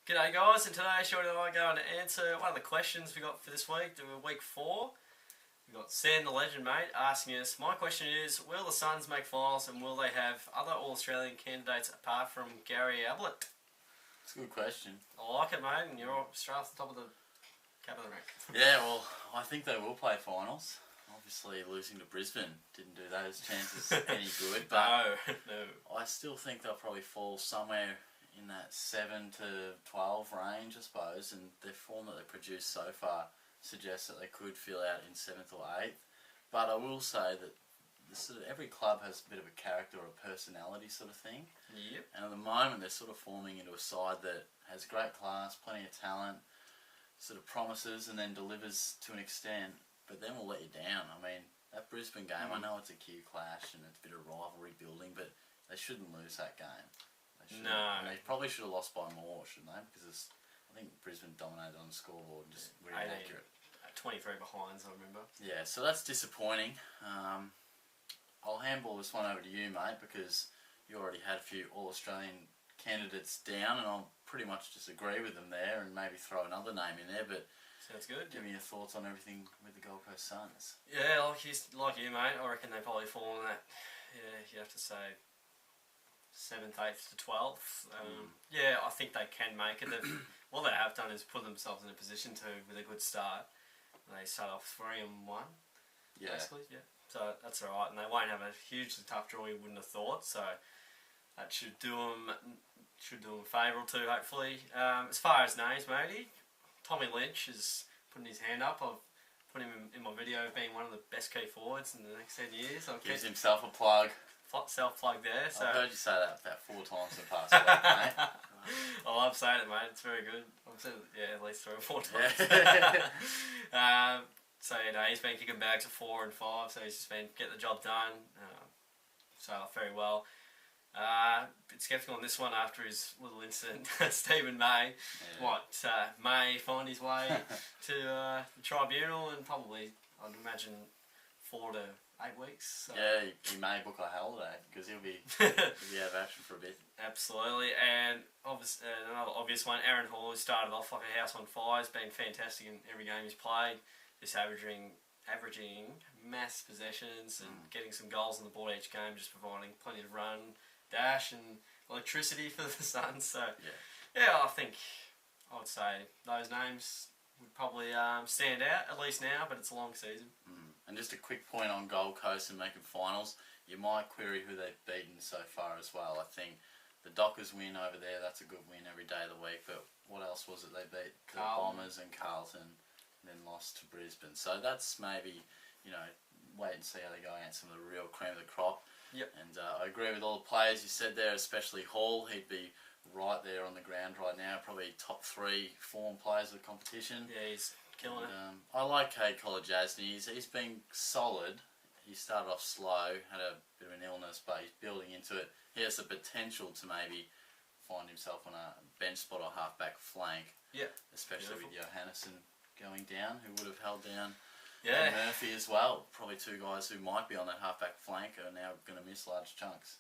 G'day guys, and today Shorty and I are going to answer one of the questions we got for this week, week 4. We've got SamTheLegend, mate, asking us, my question is, will the Suns make finals and will they have other All-Australian candidates apart from Gary Ablett? It's a good question. I like it, mate, and you're straight off the top of the cap of the rank. Yeah, well, I think they will play finals. Obviously, losing to Brisbane didn't do those chances any good. But No. I still think they'll probably fall somewhere in that 7 to 12 range, I suppose, and the form that they've produced so far suggests that they could fill out in 7th or 8th. But I will say that every club has a bit of a character or a personality sort of thing. Yep. And at the moment they're sort of forming into a side that has great class, plenty of talent, sort of promises and then delivers to an extent, but then will let you down. I mean, that Brisbane game, I know it's a Q clash and it's a bit of rivalry building, but they shouldn't lose that game. No. They probably should have lost by more, shouldn't they? Because I think Brisbane dominated on the scoreboard and just really inaccurate. 23 behinds, I remember. Yeah, so that's disappointing. I'll handball this one over to you, mate, because you already had a few All-Australian candidates down, and I'll pretty much just agree with them there and maybe throw another name in there, but sounds good. Give me your thoughts on everything with the Gold Coast Suns. Yeah, like you, mate, I reckon they probably fall in that, you have to say, 7th, 8th to 12th. Yeah, I think they can make it. What they have done is put themselves in a position to, with a good start. They start off 3-1, basically. Yeah. So that's all right, and they won't have a hugely tough draw. You wouldn't have thought. So that should do them a favour or two, hopefully. As far as names, matey, Tommy Lynch is putting his hand up. I've put him in my video of being one of the best key forwards in the next 10 years. Gives himself a plug. Self-plug there. So. I've heard you say that about 4 times in the past week, mate. I love saying it, mate. It's very good. I've said it, at least 3 or 4 times. Yeah. So, he's been kicking bags at 4 and 5, so he's just been getting the job done. So, very well. Bit sceptical on this one after his little incident. Stephen May. Yeah. May find his way to the tribunal and probably, I'd imagine, 4 to 8 weeks. So. Yeah, he may book a holiday because he'll be out of action for a bit. Absolutely, and another obvious one, Aaron Hall, who started off like a house on fire, has been fantastic in every game he's played. Just averaging mass possessions and getting some goals on the board each game, just providing plenty of run, dash and electricity for the Suns. So yeah, I think I would say those names would probably stand out, at least now, but it's a long season. And just a quick point on Gold Coast and making finals, you might query who they've beaten so far as well. I think the Dockers win over there, that's a good win every day of the week, but what else was it? They beat the Bombers and Carlton and then lost to Brisbane. So that's maybe, wait and see how they go against some of the real cream of the crop. Yep. And I agree with all the players you said there, especially Hall. He'd be right there on the ground right now, probably top 3 form players of the competition. Yeah, he's killing it. I like Cade Colajasny. He's been solid. He started off slow, had a bit of an illness, but he's building into it. He has the potential to maybe find himself on a bench spot or half-back flank. Yeah. Especially with Johannesson going down, who would have held down Murphy as well. Probably 2 guys who might be on that half-back flank are now going to miss large chunks.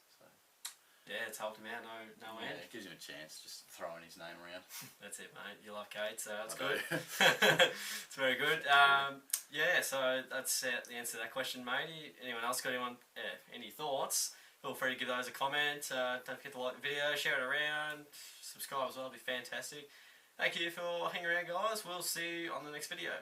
Yeah, it's helped him out, no end. Yeah, it gives him a chance, just throwing his name around. That's it, mate. You like Kate, so that's good. It's very good. Yeah, so that's the answer to that question, matey. Anyone else got any thoughts? Feel free to give those a comment. Don't forget to like the video, share it around, subscribe as well, it'd be fantastic. Thank you for hanging around, guys. We'll see you on the next video.